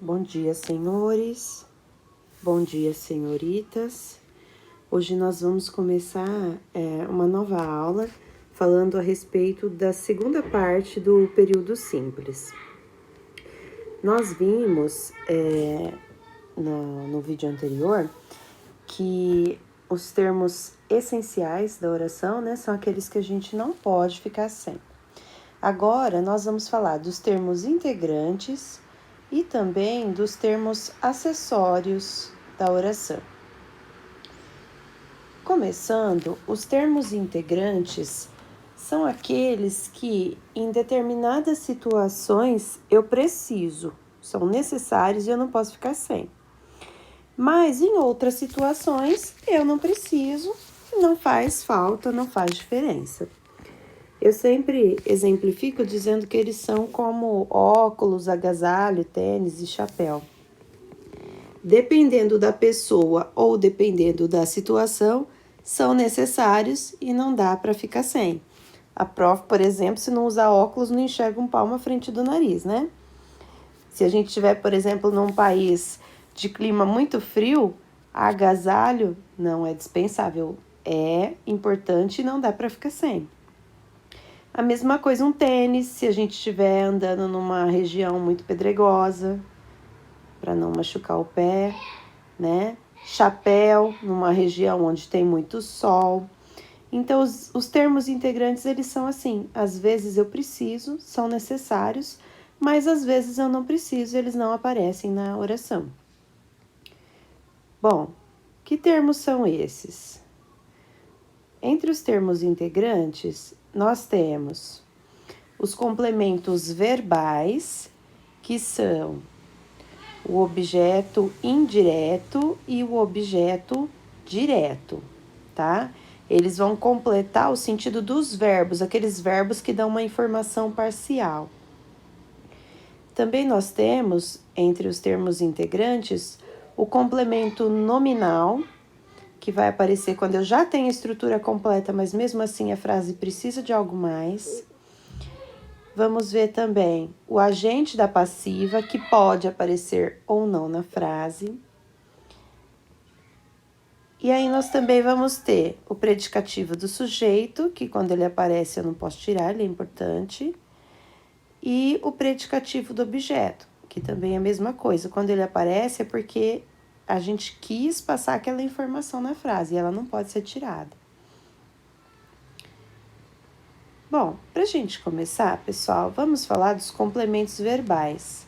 Bom dia, senhores. Bom dia, senhoritas. Hoje nós vamos começar uma nova aula falando a respeito da segunda parte do período simples. Nós vimos no vídeo anterior que os termos essenciais da oração, né, são aqueles que a gente não pode ficar sem. Agora nós vamos falar dos termos integrantes e também dos termos acessórios da oração. Começando, os termos integrantes são aqueles que, em determinadas situações, eu preciso, são necessários e eu não posso ficar sem. Mas em outras situações, eu não preciso, não faz falta, não faz diferença. Eu sempre exemplifico dizendo que eles são como óculos, agasalho, tênis e chapéu. Dependendo da pessoa ou dependendo da situação, são necessários e não dá para ficar sem. A prof, por exemplo, se não usar óculos, não enxerga um palmo à frente do nariz, né? Se a gente estiver, por exemplo, num país de clima muito frio, agasalho não é dispensável, é importante e não dá para ficar sem. A mesma coisa um tênis, se a gente estiver andando numa região muito pedregosa, para não machucar o pé, né? Chapéu, numa região onde tem muito sol. Então, os termos integrantes, eles são assim, às vezes eu preciso, são necessários, mas às vezes eu não preciso, eles não aparecem na oração. Bom, que termos são esses? Entre os termos integrantes, nós temos os complementos verbais, que são o objeto indireto e o objeto direto, tá? Eles vão completar o sentido dos verbos, aqueles verbos que dão uma informação parcial. Também nós temos, entre os termos integrantes, o complemento nominal, que vai aparecer quando eu já tenho a estrutura completa, mas mesmo assim a frase precisa de algo mais. Vamos ver também o agente da passiva, que pode aparecer ou não na frase. E aí nós também vamos ter o predicativo do sujeito, que quando ele aparece eu não posso tirar, ele é importante. E o predicativo do objeto, que também é a mesma coisa. Quando ele aparece é porque a gente quis passar aquela informação na frase e ela não pode ser tirada. Bom, para a gente começar, pessoal, vamos falar dos complementos verbais.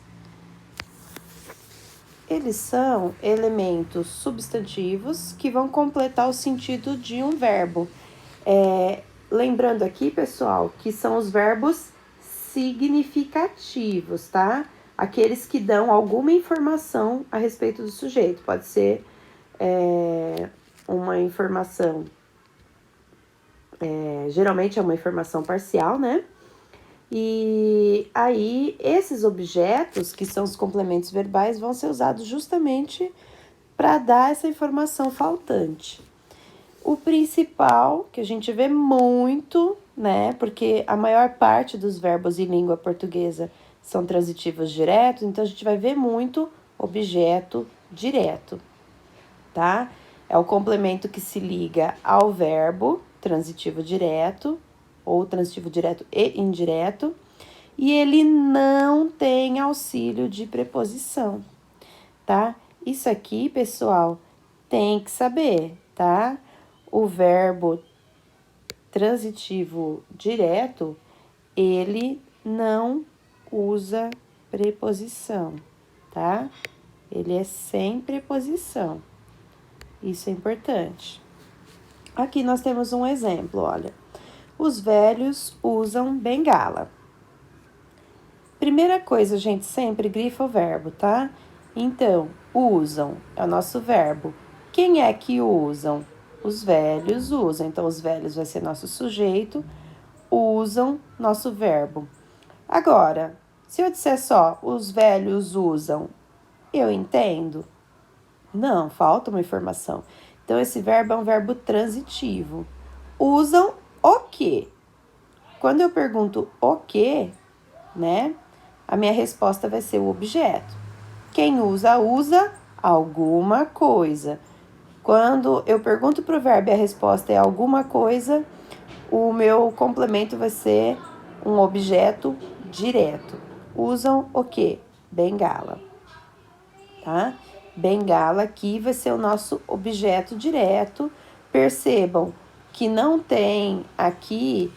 Eles são elementos substantivos que vão completar o sentido de um verbo. Lembrando aqui, pessoal, que são os verbos significativos, tá? Aqueles que dão alguma informação a respeito do sujeito. Pode ser uma informação, geralmente é uma informação parcial, né? E aí, esses objetos, que são os complementos verbais, vão ser usados justamente para dar essa informação faltante. O principal, que a gente vê muito, né? Porque a maior parte dos verbos em língua portuguesa são transitivos diretos, então a gente vai ver muito objeto direto, tá? É o complemento que se liga ao verbo transitivo direto, ou transitivo direto e indireto, e ele não tem auxílio de preposição, tá? Isso aqui, pessoal, tem que saber, tá? O verbo transitivo direto, ele não usa preposição, tá? Ele é sem preposição. Isso é importante. Aqui nós temos um exemplo, olha. Os velhos usam bengala. Primeira coisa, a gente sempre grifa o verbo, tá? Então, usam é o nosso verbo. Quem é que usam? Os velhos usam. Então, os velhos vai ser nosso sujeito, usam nosso verbo. Agora, se eu disser só, os velhos usam, eu entendo? Não, falta uma informação. Então, esse verbo é um verbo transitivo. Usam o quê? Quando eu pergunto o quê, né? A minha resposta vai ser o objeto. Quem usa, usa alguma coisa. Quando eu pergunto pro verbo e a resposta é alguma coisa, o meu complemento vai ser um objeto direto. Usam o quê? Bengala, tá? Bengala aqui vai ser o nosso objeto direto. Percebam que não tem aqui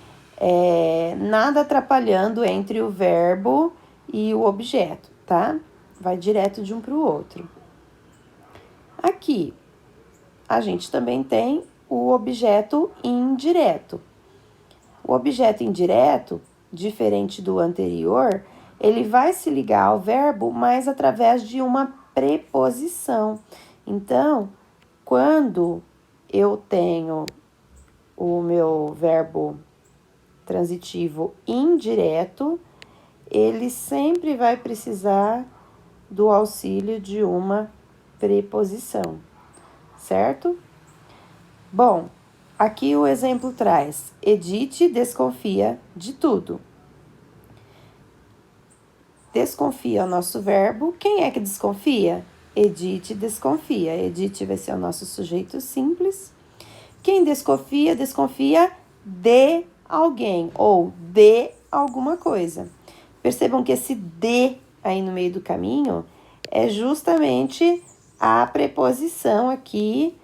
nada atrapalhando entre o verbo e o objeto, tá? Vai direto de um para o outro. Aqui, a gente também tem o objeto indireto. O objeto indireto, diferente do anterior, ele vai se ligar ao verbo, mas através de uma preposição. Então, quando eu tenho o meu verbo transitivo indireto, ele sempre vai precisar do auxílio de uma preposição, certo? Bom, aqui o exemplo traz: Edith desconfia de tudo. Desconfia é o nosso verbo. Quem é que desconfia? Edith desconfia. Edith vai ser o nosso sujeito simples. Quem desconfia, desconfia de alguém ou de alguma coisa. Percebam que esse de aí no meio do caminho é justamente a preposição aqui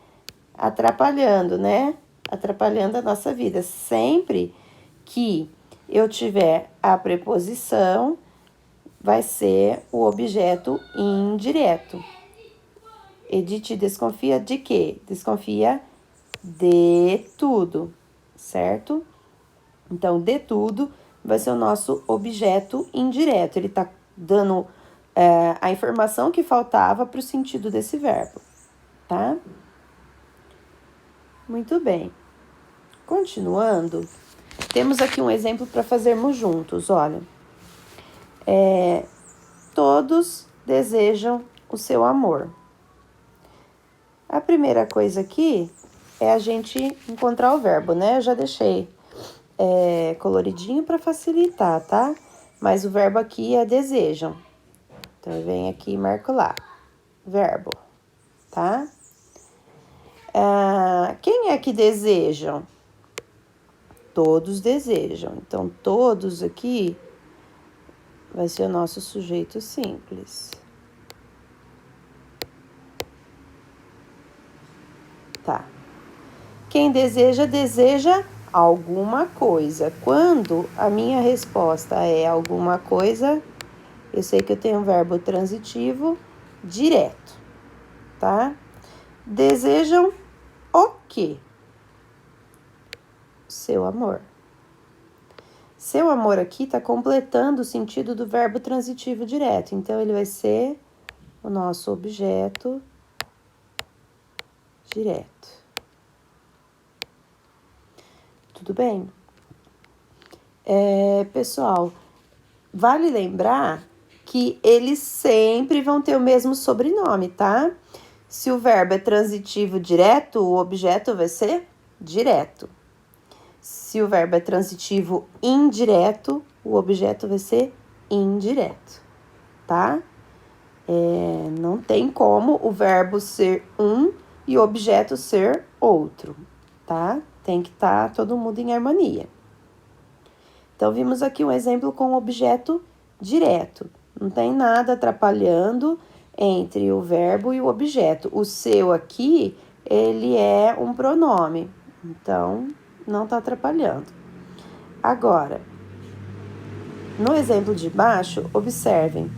atrapalhando, né? Atrapalhando a nossa vida. Sempre que eu tiver a preposição, vai ser o objeto indireto. Edith desconfia de quê? Desconfia de tudo, certo? Então, de tudo vai ser o nosso objeto indireto. Ele tá dando a informação que faltava para o sentido desse verbo, tá? Muito bem. Continuando, temos aqui um exemplo para fazermos juntos, olha. Todos desejam o seu amor. A primeira coisa aqui é a gente encontrar o verbo, né? Eu já deixei coloridinho para facilitar, tá? Mas o verbo aqui é desejam. Então, eu venho aqui e marco lá. Verbo, tá? Quem é que desejam? Todos desejam. Então, todos aqui vai ser o nosso sujeito simples. Tá. Quem deseja, deseja alguma coisa. Quando a minha resposta é alguma coisa, eu sei que eu tenho um verbo transitivo direto, tá? Desejam o quê? Seu amor. Seu amor aqui está completando o sentido do verbo transitivo direto. Então, ele vai ser o nosso objeto direto. Tudo bem? Pessoal, vale lembrar que eles sempre vão ter o mesmo sobrenome, tá? Se o verbo é transitivo direto, o objeto vai ser direto. Se o verbo é transitivo indireto, o objeto vai ser indireto, tá? Não tem como o verbo ser um e o objeto ser outro, tá? Tem que estar todo mundo em harmonia. Então, vimos aqui um exemplo com objeto direto. Não tem nada atrapalhando entre o verbo e o objeto. O seu aqui, ele é um pronome. Então, não está atrapalhando. Agora, no exemplo de baixo, observem.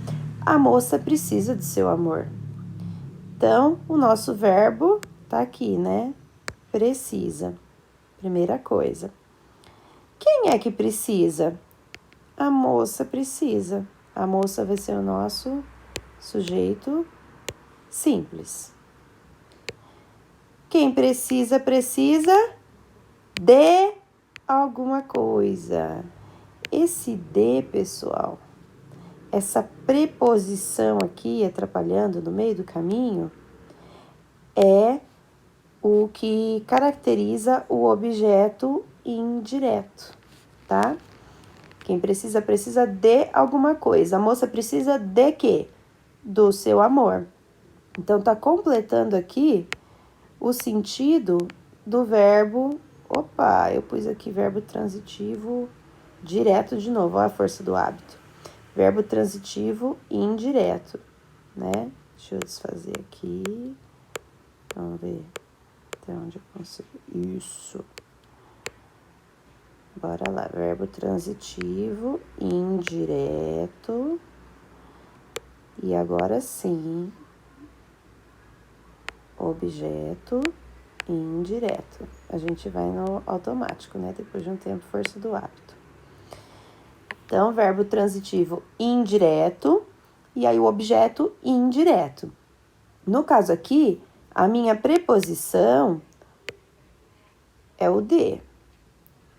A moça precisa de seu amor. Então, o nosso verbo tá aqui, né? Precisa. Primeira coisa. Quem é que precisa? A moça precisa. A moça vai ser o nosso sujeito simples. Quem precisa, precisa de alguma coisa. Esse de, pessoal, essa preposição aqui atrapalhando no meio do caminho é o que caracteriza o objeto indireto, tá? Quem precisa, precisa de alguma coisa. A moça precisa de quê? do seu amor. Então, tá completando aqui o sentido do verbo... Opa, eu pus aqui verbo transitivo direto de novo, olha a força do hábito. Verbo transitivo indireto, né? Deixa eu desfazer aqui. Vamos ver até onde eu consigo. Isso. Bora lá, verbo transitivo indireto. E agora sim, objeto indireto. A gente vai no automático, né? Depois de um tempo, força do hábito. Então, verbo transitivo indireto e aí o objeto indireto. No caso aqui, a minha preposição é o de,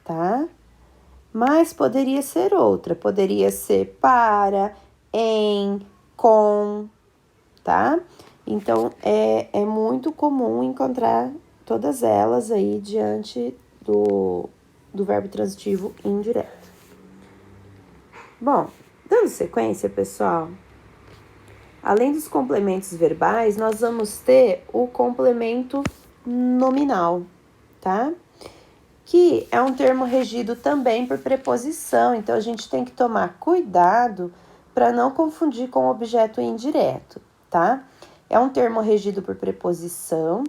tá? Mas poderia ser outra, poderia ser para, em, com, tá? Então, é muito comum encontrar todas elas aí diante do verbo transitivo indireto. Bom, dando sequência, pessoal, além dos complementos verbais, nós vamos ter o complemento nominal, tá? Que é um termo regido também por preposição, então a gente tem que tomar cuidado para não confundir com objeto indireto, tá? É um termo regido por preposição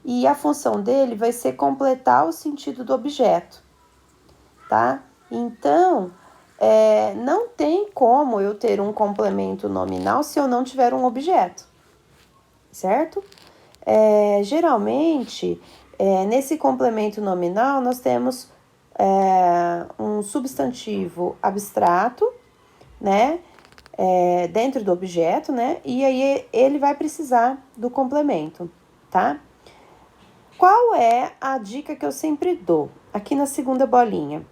e a função dele vai ser completar o sentido do objeto, tá? Então, não tem como eu ter um complemento nominal se eu não tiver um objeto, certo? Geralmente, nesse complemento nominal, nós temos um substantivo abstrato, né? Dentro do objeto, né? E aí ele vai precisar do complemento, tá? Qual é a dica que eu sempre dou? Aqui na segunda bolinha.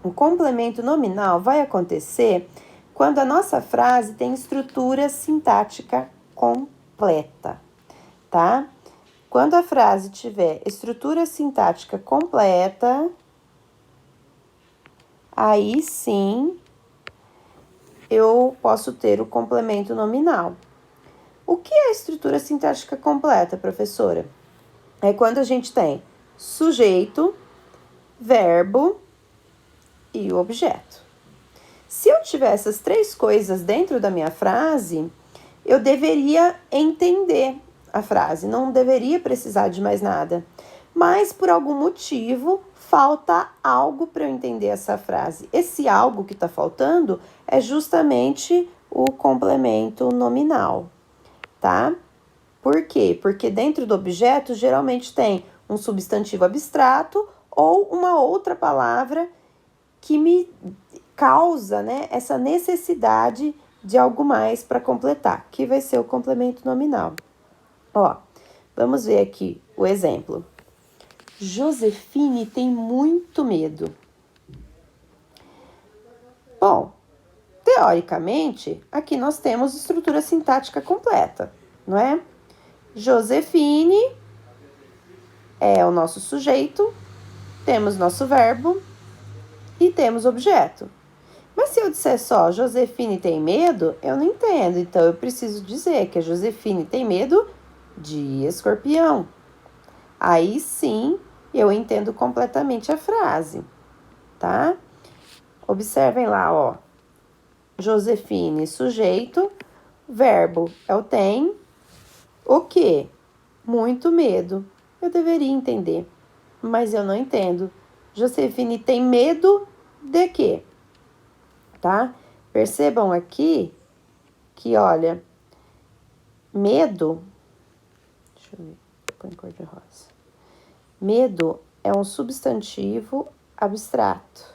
O complemento nominal vai acontecer quando a nossa frase tem estrutura sintática completa, tá? Quando a frase tiver estrutura sintática completa, aí sim eu posso ter o complemento nominal. O que é estrutura sintática completa, professora? É quando a gente tem sujeito, verbo e o objeto. Se eu tiver essas três coisas dentro da minha frase, eu deveria entender a frase, não deveria precisar de mais nada. Mas, por algum motivo, falta algo para eu entender essa frase. Esse algo que está faltando é justamente o complemento nominal, tá? Por quê? Porque dentro do objeto, geralmente tem um substantivo abstrato ou uma outra palavra que me causa, né, essa necessidade de algo mais para completar, que vai ser o complemento nominal. Ó, vamos ver aqui o exemplo. Josefine tem muito medo. Bom, teoricamente, aqui nós temos estrutura sintática completa, não é? Josefine é o nosso sujeito, temos nosso verbo e temos objeto. Mas se eu disser só Josefine tem medo, eu não entendo. Então, eu preciso dizer que a Josefine tem medo de escorpião. Aí sim, eu entendo completamente a frase, tá? Observem lá, ó. Josefine, sujeito, verbo é o tem. O quê? Muito medo. Eu deveria entender, mas eu não entendo. Josefine tem medo de quê? Tá? Percebam aqui que, olha, medo, deixa eu ver, põe cor de rosa. Medo é um substantivo abstrato.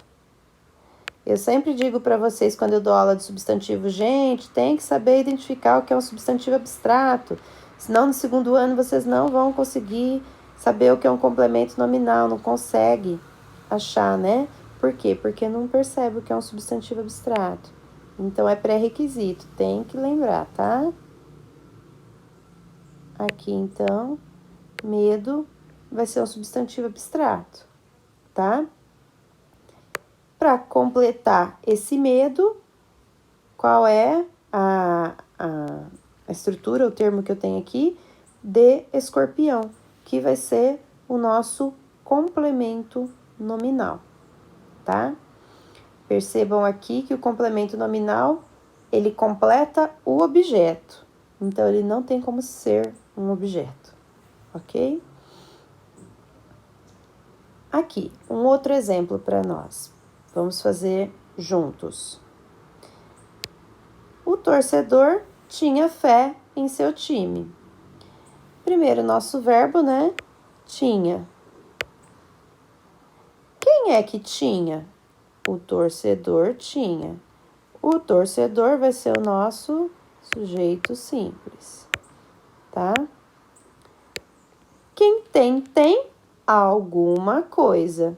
Eu sempre digo para vocês, quando eu dou aula de substantivo, gente, tem que saber identificar o que é um substantivo abstrato. Senão, no segundo ano, vocês não vão conseguir saber o que é um complemento nominal, não consegue achar, né? Por quê? Porque não percebe o que é um substantivo abstrato. Então, é pré-requisito, tem que lembrar, tá? Aqui, então, medo vai ser um substantivo abstrato, tá? Para completar esse medo, qual é a estrutura, o termo que eu tenho aqui, de escorpião, que vai ser o nosso complemento nominal, tá? Percebam aqui que o complemento nominal, ele completa o objeto. Então, ele não tem como ser um objeto, ok? Aqui, um outro exemplo para nós. Vamos fazer juntos. O torcedor tinha fé em seu time. Primeiro, nosso verbo, né? Tinha. Quem é que tinha? O torcedor tinha. O torcedor vai ser o nosso sujeito simples, tá? Quem tem alguma coisa.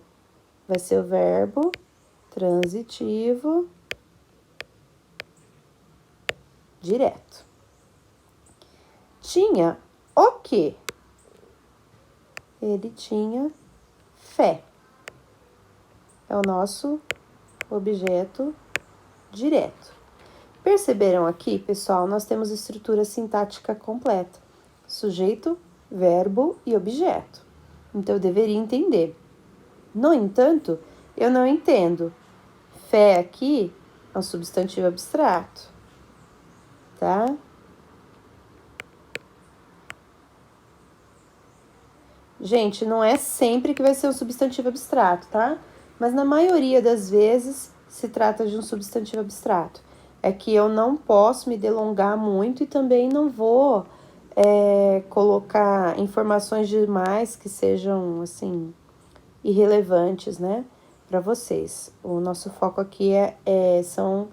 Vai ser o verbo transitivo direto. Tinha o quê? Ele tinha fé. É o nosso objeto direto. Perceberam aqui, pessoal, nós temos estrutura sintática completa. Sujeito, verbo e objeto. Então, eu deveria entender. No entanto, eu não entendo. Fé aqui é um substantivo abstrato, tá? Gente, não é sempre que vai ser um substantivo abstrato, tá? Mas na maioria das vezes se trata de um substantivo abstrato. É que eu não posso me delongar muito e também não vou colocar informações demais que sejam, assim, irrelevantes, né, para vocês. O nosso foco aqui são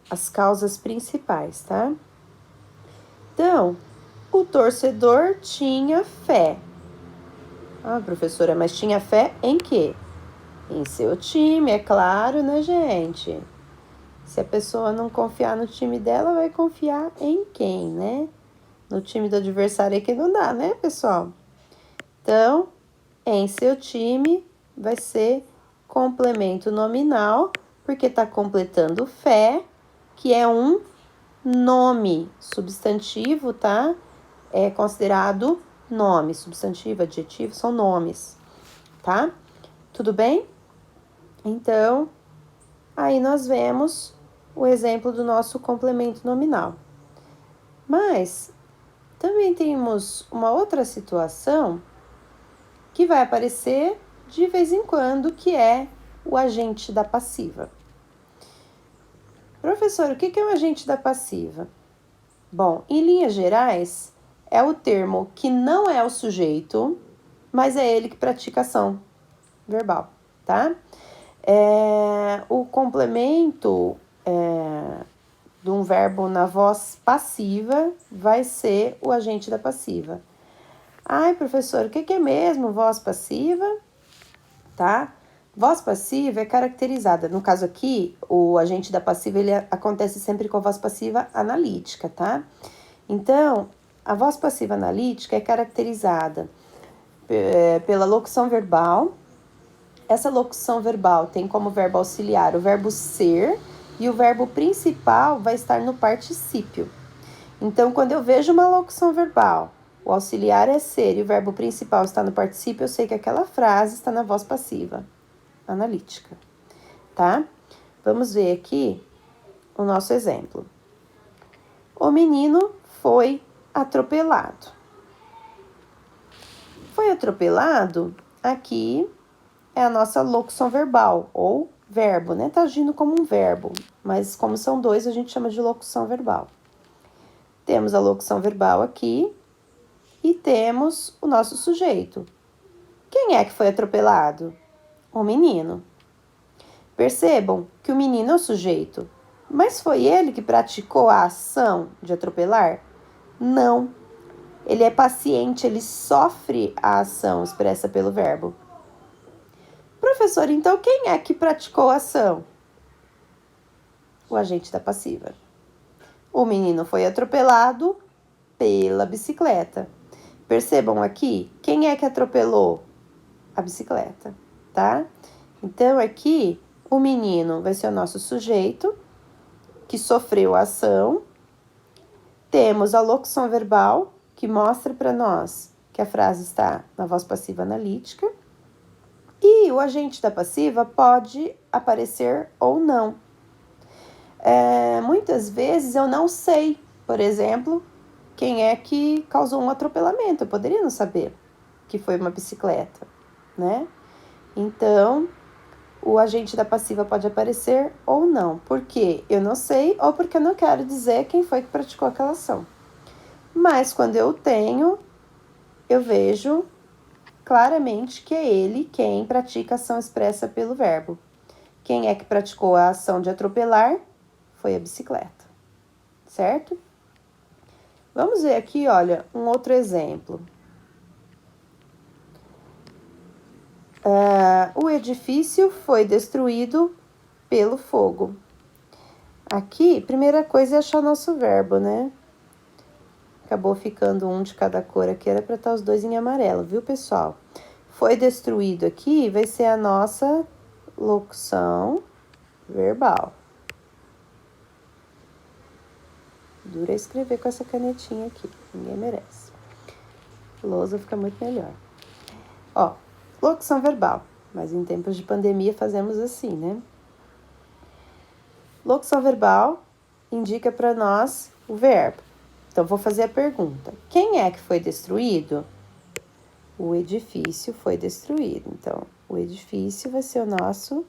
as causas principais, tá? Então, o torcedor tinha fé. Ah, professora, mas tinha fé em quê? Em seu time, é claro, né, gente? Se a pessoa não confiar no time dela, vai confiar em quem, né? No time do adversário é que não dá, né, pessoal? Então, em seu time vai ser complemento nominal, porque tá completando fé, que é um nome substantivo, tá? É considerado nome, substantivo, adjetivo, são nomes, tá? Tudo bem? Então, aí nós vemos o exemplo do nosso complemento nominal. Mas também temos uma outra situação que vai aparecer de vez em quando, que é o agente da passiva. Professor, o que é o agente da passiva? Bom, em linhas gerais, é o termo que não é o sujeito, mas é ele que pratica ação verbal, tá? O complemento de um verbo na voz passiva vai ser o agente da passiva. Ai, professor, o que é mesmo voz passiva? Tá? Voz passiva é caracterizada, no caso aqui, o agente da passiva, ele acontece sempre com a voz passiva analítica, tá? Então, a voz passiva analítica é caracterizada pela locução verbal. Essa locução verbal tem como verbo auxiliar o verbo ser e o verbo principal vai estar no particípio. Então, quando eu vejo uma locução verbal, o auxiliar é ser e o verbo principal está no particípio, eu sei que aquela frase está na voz passiva analítica, tá? Vamos ver aqui o nosso exemplo. O menino foi atropelado. Foi atropelado, aqui é a nossa locução verbal, ou verbo, né? Tá agindo como um verbo, mas como são dois, a gente chama de locução verbal. Temos a locução verbal aqui e temos o nosso sujeito. Quem é que foi atropelado? O menino. Percebam que o menino é o sujeito, mas foi ele que praticou a ação de atropelar? Não. Ele é paciente, ele sofre a ação expressa pelo verbo. Professor, então quem é que praticou a ação? O agente da passiva. O menino foi atropelado pela bicicleta. Percebam aqui, quem é que atropelou? A bicicleta, tá? Então, aqui, o menino vai ser o nosso sujeito, que sofreu a ação. temos a locução verbal, que mostra para nós que a frase está na voz passiva analítica. E o agente da passiva pode aparecer ou não. Muitas vezes eu não sei, por exemplo, quem é que causou um atropelamento. Eu poderia não saber que foi uma bicicleta, né? Então, o agente da passiva pode aparecer ou não, porque eu não sei ou porque eu não quero dizer quem foi que praticou aquela ação. Mas quando eu tenho, eu vejo claramente que é ele quem pratica a ação expressa pelo verbo. Quem é que praticou a ação de atropelar foi a bicicleta, certo? Vamos ver aqui, olha, um outro exemplo. O edifício foi destruído pelo fogo. Aqui, primeira coisa é achar nosso verbo, né? Acabou ficando um de cada cor aqui, era para estar os dois em amarelo, viu, pessoal? Foi destruído aqui, vai ser a nossa locução verbal. Dura escrever com essa canetinha aqui, ninguém merece. Lousa fica muito melhor. Ó, locução verbal, mas em tempos de pandemia fazemos assim, né? Locução verbal indica para nós o verbo. Então, vou fazer a pergunta. Quem é que foi destruído? O edifício foi destruído. Então, o edifício vai ser o nosso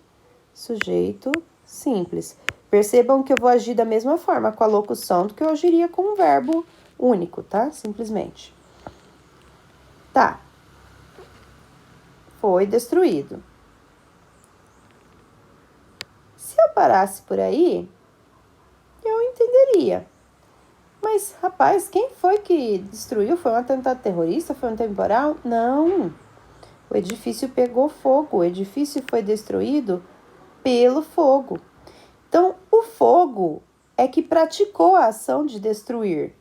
sujeito simples. Percebam que eu vou agir da mesma forma com a locução do que eu agiria com um verbo único, tá? Simplesmente. Tá. Foi destruído. Se eu parasse por aí, eu entenderia. Mas, rapaz, quem foi que destruiu? Foi um atentado terrorista? Foi um temporal? Não. O edifício pegou fogo. O edifício foi destruído pelo fogo. Então, o fogo é que praticou a ação de destruir.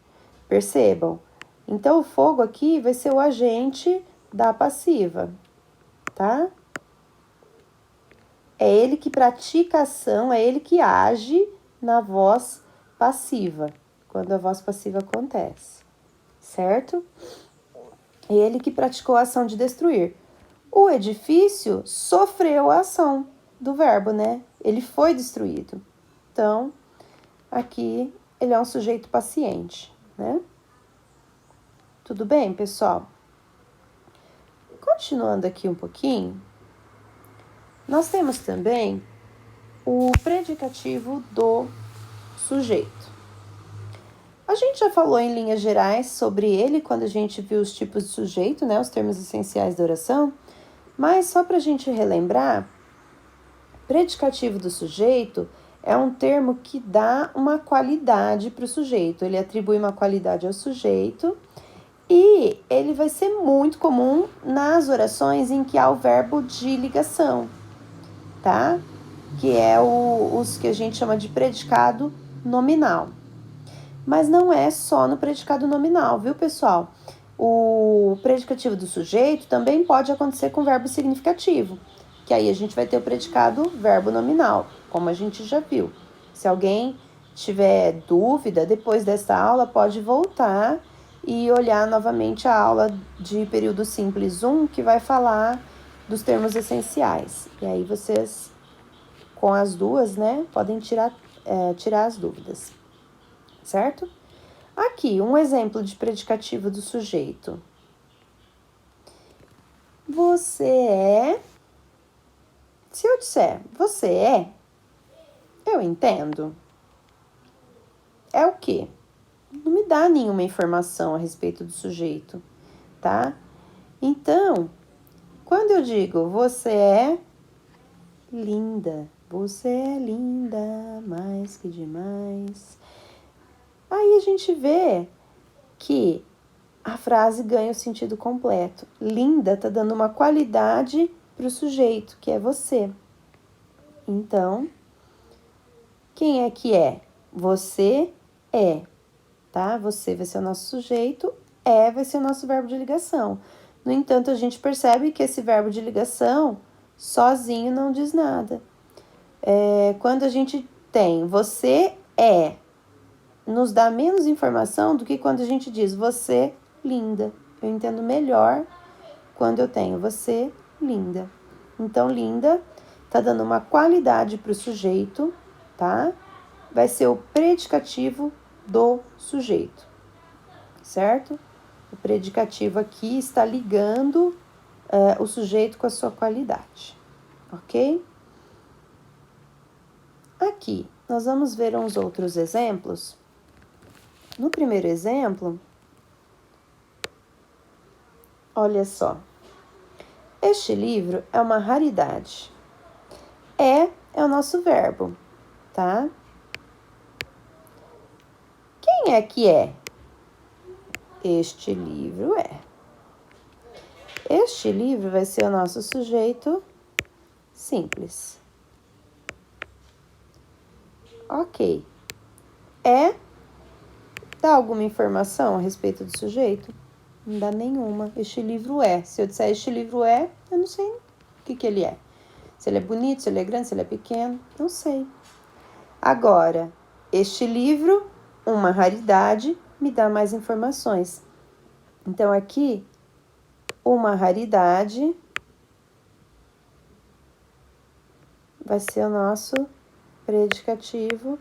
Percebam? Então, o fogo aqui vai ser o agente da passiva, tá? É ele que pratica a ação, é ele que age na voz passiva, quando a voz passiva acontece, certo? É ele que praticou a ação de destruir. O edifício sofreu a ação do verbo, né? Ele foi destruído. Então, aqui ele é um sujeito paciente, né? Tudo bem, pessoal? Continuando aqui um pouquinho, nós temos também o predicativo do sujeito. A gente já falou em linhas gerais sobre ele quando a gente viu os tipos de sujeito, né, os termos essenciais da oração, mas só para a gente relembrar, predicativo do sujeito é um termo que dá uma qualidade para o sujeito, ele atribui uma qualidade ao sujeito e ele vai ser muito comum nas orações em que há o verbo de ligação, tá? Que é os que a gente chama de predicado nominal. Mas não é só no predicado nominal, viu, pessoal? O predicativo do sujeito também pode acontecer com verbo significativo, que aí a gente vai ter o predicado verbo nominal, como a gente já viu. Se alguém tiver dúvida, depois dessa aula, pode voltar e olhar novamente a aula de período simples 1, que vai falar dos termos essenciais. E aí vocês, com as duas, né, podem tirar as dúvidas, certo? Aqui, um exemplo de predicativo do sujeito. Você é... Se eu disser você é, eu entendo. É o quê? Não me dá nenhuma informação a respeito do sujeito, tá? Então, quando eu digo você é linda, você é linda, mais que demais. Aí a gente vê que a frase ganha o sentido completo. Linda tá dando uma qualidade para o sujeito, que é você. Então, quem é que é? Você é, tá? Você vai ser o nosso sujeito, vai ser o nosso verbo de ligação. No entanto, a gente percebe que esse verbo de ligação sozinho não diz nada. Quando a gente tem você é, nos dá menos informação do que quando a gente diz você linda. Eu entendo melhor quando eu tenho você linda. Então, linda tá dando uma qualidade para o sujeito, tá? Vai ser o predicativo do sujeito, certo? O predicativo aqui está ligando o sujeito com a sua qualidade, ok? Aqui, nós vamos ver uns outros exemplos. No primeiro exemplo, olha só. Este livro é uma raridade. É o nosso verbo, tá? Quem é que é? Este livro é. Este livro vai ser o nosso sujeito simples. Ok. Dá alguma informação a respeito do sujeito? Não dá nenhuma. Este livro é. Se eu disser este livro é, eu não sei o que ele é. Se ele é bonito, se ele é grande, se ele é pequeno, não sei. Agora, este livro, uma raridade, me dá mais informações. Então, aqui, uma raridade vai ser o nosso predicativo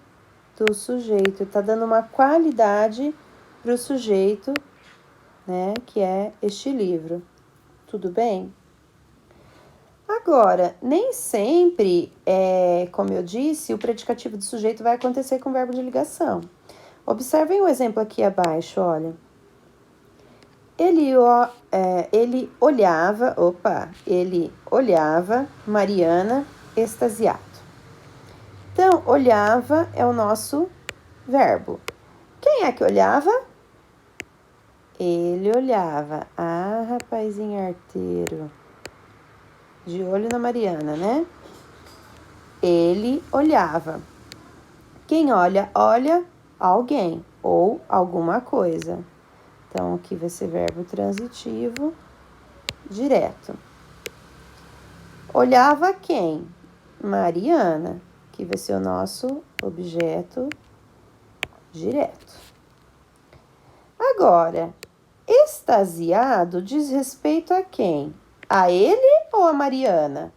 do sujeito. Está dando uma qualidade para o sujeito, né, que é este livro. Tudo bem? Agora, nem sempre, como eu disse, o predicativo do sujeito vai acontecer com o verbo de ligação. Observem o exemplo aqui abaixo, olha. Ele olhava Mariana extasiado. Então, olhava é o nosso verbo. Quem é que olhava? Ele olhava. Ah, rapazinho arteiro. De olho na Mariana, né? Ele olhava. Quem olha, olha alguém ou alguma coisa. Então, aqui vai ser verbo transitivo direto. Olhava quem? Mariana, que vai ser o nosso objeto direto. Agora, extasiado diz respeito a quem? A ele ou a Mariana?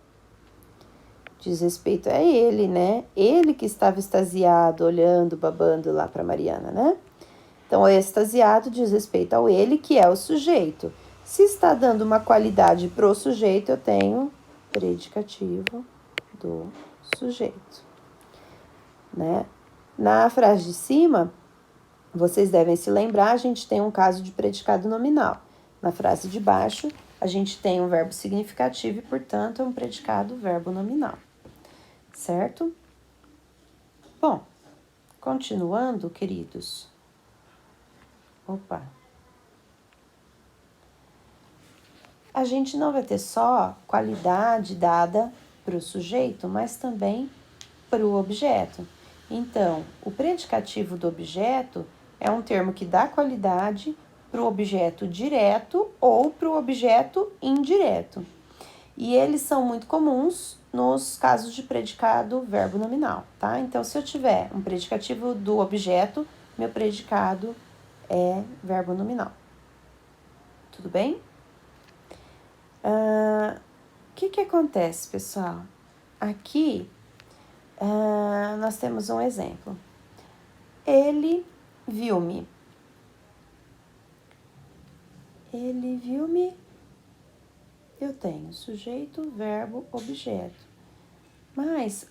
Diz respeito a ele, né? Ele que estava extasiado, olhando, babando lá para Mariana, né? Então, o extasiado diz respeito ao ele, que é o sujeito. Se está dando uma qualidade pro sujeito, eu tenho predicativo do sujeito, né? Na frase de cima, vocês devem se lembrar, a gente tem um caso de predicado nominal. Na frase de baixo, a gente tem um verbo significativo e, portanto, é um predicado verbo nominal. Certo? Bom, continuando, queridos. A gente não vai ter só qualidade dada para o sujeito, mas também para o objeto. Então, o predicativo do objeto é um termo que dá qualidade para o objeto direto ou para o objeto indireto. E eles são muito comuns nos casos de predicado verbo nominal, tá? Então, se eu tiver um predicativo do objeto, meu predicado é verbo nominal. Tudo bem? O que acontece, pessoal? Aqui, nós temos um exemplo. Ele viu-me. Ele viu-me. Eu tenho sujeito, verbo, objeto. Mas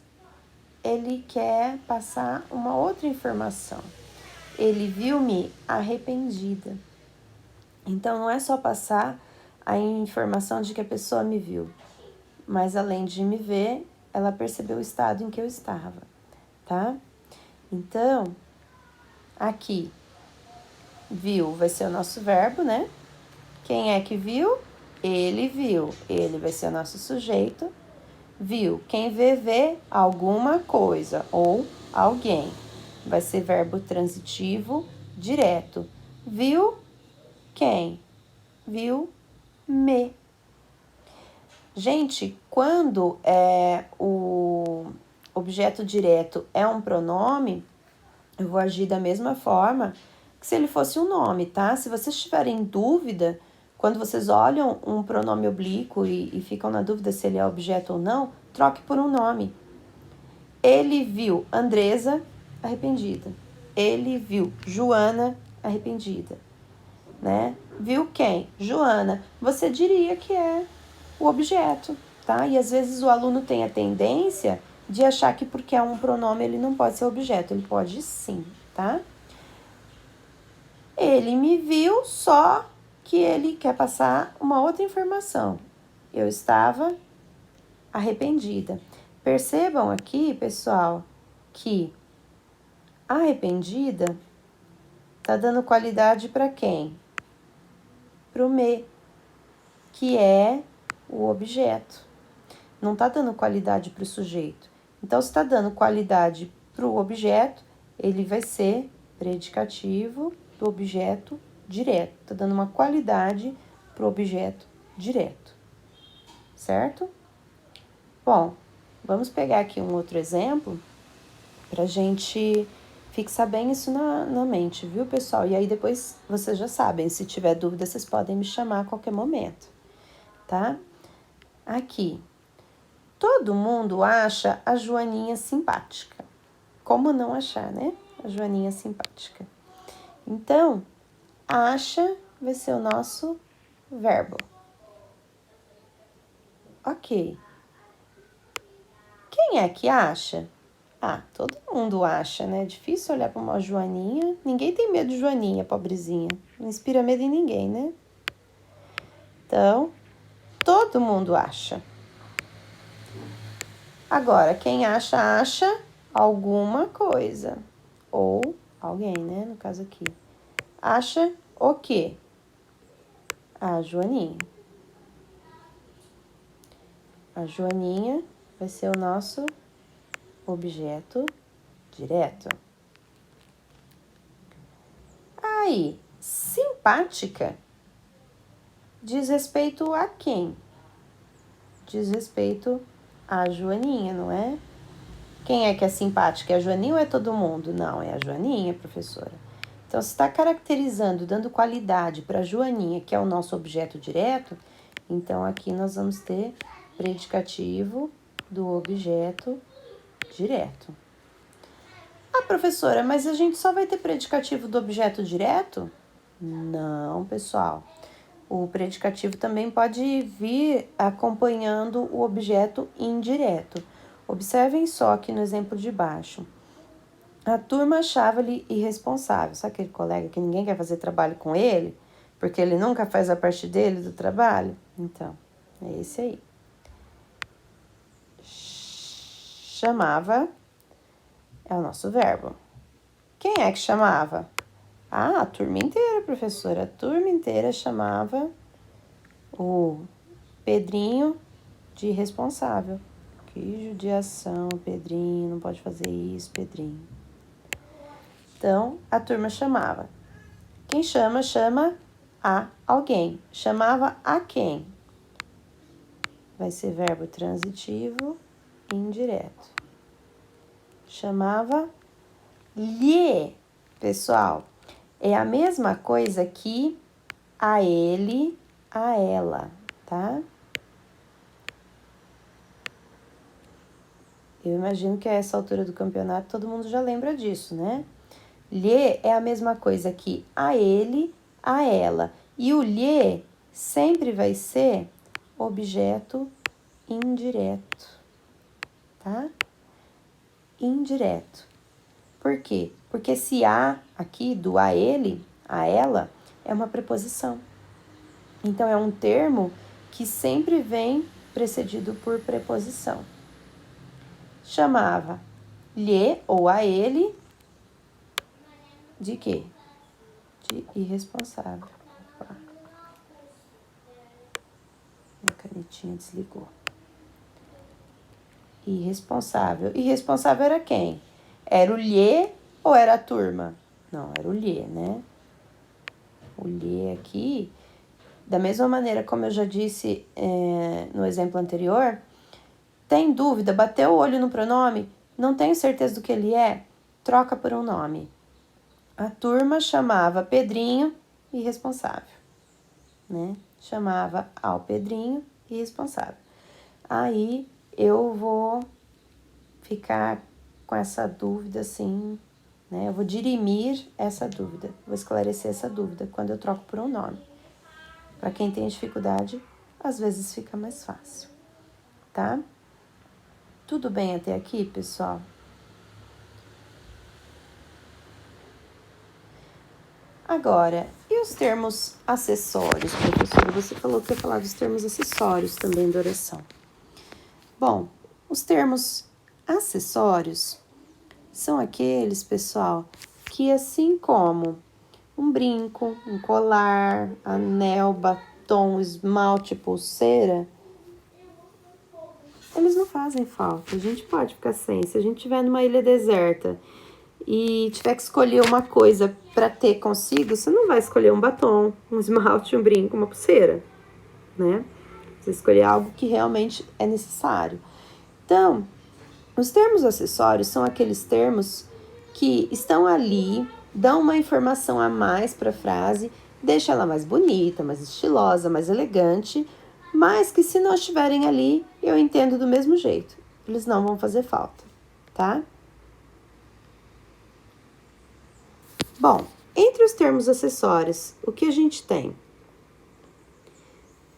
ele quer passar uma outra informação. Ele viu-me arrependida. Então, não é só passar a informação de que a pessoa me viu, mas além de me ver, ela percebeu o estado em que eu estava, tá? Então, aqui, viu vai ser o nosso verbo, né? Quem é que viu? Ele viu. Ele vai ser o nosso sujeito. Viu. Quem vê alguma coisa ou alguém. Vai ser verbo transitivo direto. Viu quem? Viu me. Gente, quando o objeto direto é um pronome, eu vou agir da mesma forma que se ele fosse um nome, tá? Se vocês tiverem dúvida, quando vocês olham um pronome oblíquo e ficam na dúvida se ele é objeto ou não, troque por um nome. Ele viu Andresa, arrependida. Ele viu Joana, arrependida, né? Viu quem? Joana. Você diria que é o objeto, tá? E às vezes o aluno tem a tendência de achar que porque é um pronome ele não pode ser objeto. Ele pode sim, tá? Ele me viu, só que ele quer passar uma outra informação. Eu estava arrependida. Percebam aqui, pessoal, que arrependida tá dando qualidade para quem? Para o me, que é o objeto. Não tá dando qualidade para o sujeito. Então, se está dando qualidade para o objeto, ele vai ser predicativo do objeto direto. Tá dando uma qualidade para o objeto direto. Certo? Bom, vamos pegar aqui um outro exemplo para a gente fixar bem isso na mente, viu, pessoal? E aí depois vocês já sabem, se tiver dúvida, vocês podem me chamar a qualquer momento, tá? Aqui, todo mundo acha a Joaninha simpática. Como não achar, né? A Joaninha simpática. Então, acha vai ser o nosso verbo. Ok. Quem é que acha? Ah, todo mundo acha, né? É difícil olhar para uma Joaninha. Ninguém tem medo de Joaninha, pobrezinha. Não inspira medo em ninguém, né? Então, todo mundo acha. Agora, quem acha alguma coisa. Ou alguém, né? No caso aqui. Acha o quê? A Joaninha. A Joaninha vai ser o nosso objeto direto. Aí, simpática diz respeito a quem? Diz respeito a Joaninha, não é? Quem é que é simpática? É a Joaninha ou é todo mundo? Não, é a Joaninha, professora. Então, se está caracterizando, dando qualidade para a Joaninha, que é o nosso objeto direto, então aqui nós vamos ter predicativo do objeto direto. Ah, professora, mas a gente só vai ter predicativo do objeto direto? Não, pessoal. O predicativo também pode vir acompanhando o objeto indireto. Observem só aqui no exemplo de baixo. A turma achava-lhe irresponsável. Sabe aquele colega que ninguém quer fazer trabalho com ele? Porque ele nunca faz a parte dele do trabalho? Então, é esse aí. Chamava é o nosso verbo. Quem é que chamava? Ah, a turma inteira, professora. A turma inteira chamava o Pedrinho de irresponsável. Que judiação, Pedrinho, não pode fazer isso, Pedrinho. Então, a turma chamava. Quem chama a alguém. Chamava a quem? Vai ser verbo transitivo indireto. Chamava lhe, pessoal. É a mesma coisa que a ele, a ela, tá? Eu imagino que a essa altura do campeonato todo mundo já lembra disso, né? Lhe é a mesma coisa que a ele, a ela. E o lhe sempre vai ser objeto indireto, tá? Indireto. Por quê? Porque esse a aqui do a ele, a ela, é uma preposição. Então, é um termo que sempre vem precedido por preposição. Chamava lhe ou a ele de quê? De irresponsável. Opa. Minha canetinha desligou. Irresponsável. Irresponsável era quem? Era o lhe ou era a turma? Não, era o lhe, né? O lhe aqui, da mesma maneira como eu já disse no exemplo anterior, tem dúvida? Bateu o olho no pronome? Não tenho certeza do que ele é? troca por um nome. A turma chamava Pedrinho irresponsável, né? Chamava ao Pedrinho irresponsável. Aí eu vou ficar com essa dúvida assim, né? Eu vou dirimir essa dúvida, vou esclarecer essa dúvida quando eu troco por um nome. Para quem tem dificuldade, às vezes fica mais fácil, tá? Tudo bem até aqui, pessoal? Agora, e os termos acessórios, professora? Você falou que ia falar dos termos acessórios também da oração. Bom, os termos acessórios são aqueles, pessoal, que assim como um brinco, um colar, anel, batom, esmalte, pulseira, eles não fazem falta. A gente pode ficar sem. Se a gente estiver numa ilha deserta e tiver que escolher uma coisa para ter consigo, você não vai escolher um batom, um esmalte, um brinco, uma pulseira, né? Você escolher algo que realmente é necessário. Então, os termos acessórios são aqueles termos que estão ali, dão uma informação a mais para a frase, deixa ela mais bonita, mais estilosa, mais elegante, mas que se não estiverem ali, eu entendo do mesmo jeito. Eles não vão fazer falta, tá? Bom, entre os termos acessórios, o que a gente tem?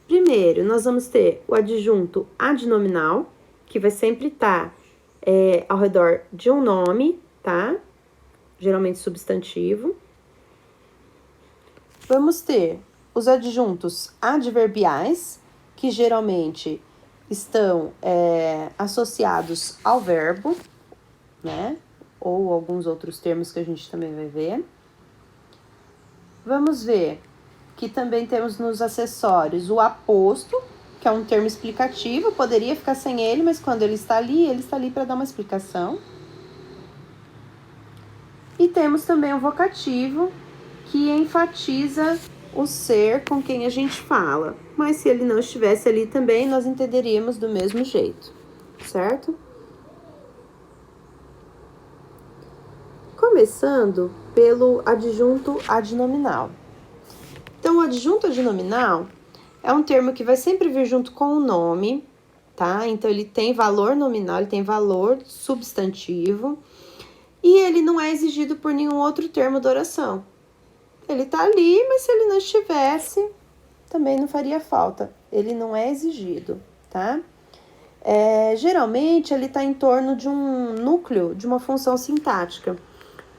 Primeiro, nós vamos ter o adjunto adnominal, que vai sempre estar ao redor de um nome, tá? Geralmente substantivo. Vamos ter os adjuntos adverbiais, que geralmente estão associados ao verbo, né? Ou alguns outros termos que a gente também vai ver. Vamos ver que também temos nos acessórios o aposto, que é um termo explicativo, poderia ficar sem ele, mas quando ele está ali para dar uma explicação. E temos também o vocativo, que enfatiza o ser com quem a gente fala. Mas se ele não estivesse ali também, nós entenderíamos do mesmo jeito, certo? Começando pelo adjunto adnominal. Então, o adjunto adnominal é um termo que vai sempre vir junto com o nome, tá? Então, ele tem valor nominal, ele tem valor substantivo e ele não é exigido por nenhum outro termo da oração. Ele tá ali, mas se ele não estivesse, também não faria falta. Ele não é exigido, tá? Geralmente, ele tá em torno de um núcleo, de uma função sintática.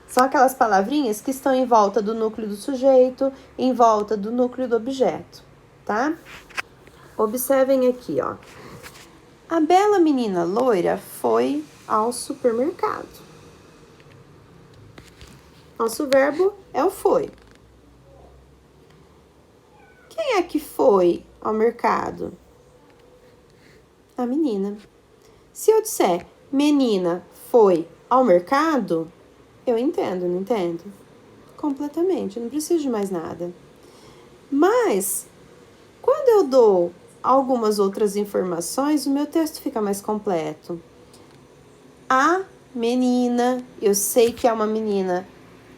São aquelas palavrinhas que estão em volta do núcleo do sujeito, em volta do núcleo do objeto, tá? Observem aqui, ó. A bela menina loira foi ao supermercado. Nosso verbo é o foi. Quem é que foi ao mercado? A menina. Se eu disser menina foi ao mercado, eu entendo, não entendo? Completamente, não preciso de mais nada. Mas, quando eu dou algumas outras informações, o meu texto fica mais completo. A menina, eu sei que é uma menina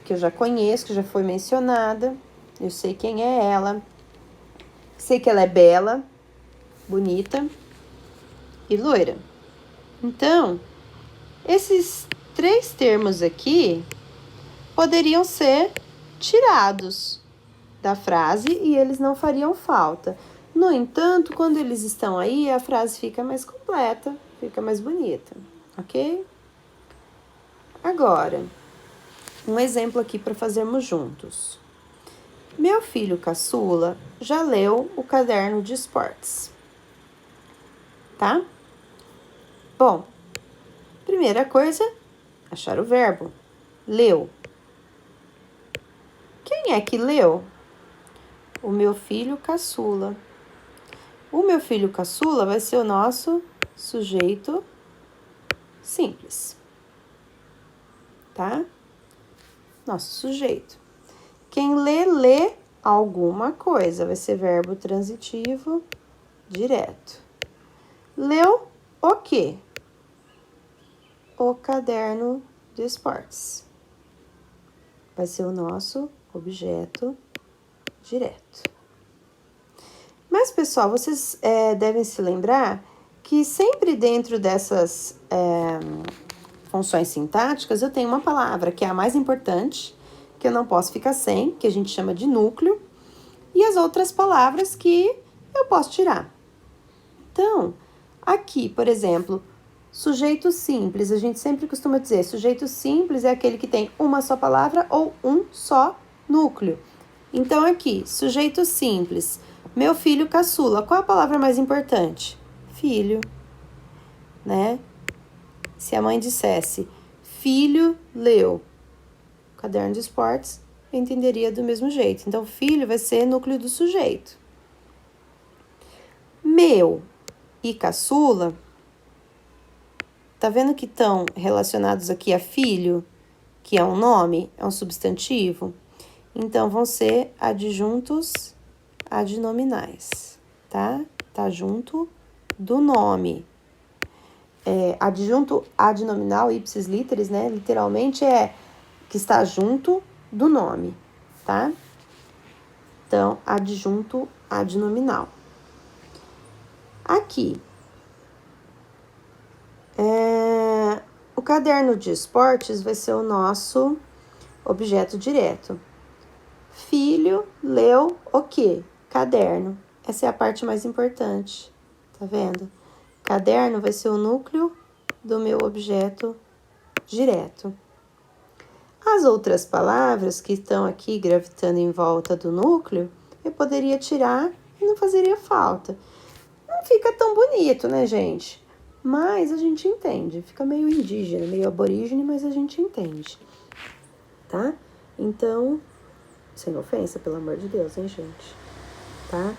que eu já conheço, que já foi mencionada, eu sei quem é ela, sei que ela é bela, bonita e loira. Então, esses 3 termos aqui poderiam ser tirados da frase e eles não fariam falta. No entanto, quando eles estão aí, a frase fica mais completa, fica mais bonita, ok? Agora, um exemplo aqui para fazermos juntos. Meu filho caçula já leu o caderno de esportes, tá? Bom, primeira coisa, achar o verbo. Leu. Quem é que leu? O meu filho caçula. O meu filho caçula vai ser o nosso sujeito simples, tá? Nosso sujeito. Quem lê alguma coisa, vai ser verbo transitivo direto. Leu o quê? O caderno de esportes. Vai ser o nosso objeto direto. Mas, pessoal, vocês devem se lembrar que sempre dentro dessas funções sintáticas eu tenho uma palavra que é a mais importante, que eu não posso ficar sem, que a gente chama de núcleo, e as outras palavras que eu posso tirar. Então, aqui, por exemplo, sujeito simples, a gente sempre costuma dizer, sujeito simples é aquele que tem uma só palavra ou um só núcleo. Então, aqui, sujeito simples, meu filho caçula, qual a palavra mais importante? Filho, né? Se a mãe dissesse, filho leu caderno de esportes, eu entenderia do mesmo jeito. Então, filho vai ser núcleo do sujeito. Meu e caçula, tá vendo que estão relacionados aqui a filho, que é um nome, é um substantivo? Então, vão ser adjuntos adnominais, tá? Tá junto do nome. Adjunto adnominal, ipsis literis, né? Literalmente é que está junto do nome, tá? Então, adjunto adnominal. Aqui, o caderno de esportes vai ser o nosso objeto direto. Filho leu o quê? Caderno. Essa é a parte mais importante, tá vendo? Caderno vai ser o núcleo do meu objeto direto. As outras palavras que estão aqui gravitando em volta do núcleo, eu poderia tirar e não fazeria falta. Não fica tão bonito, né, gente? Mas a gente entende. Fica meio indígena, meio aborígene, mas a gente entende. Tá? Então, sem ofensa, pelo amor de Deus, hein, gente? Tá?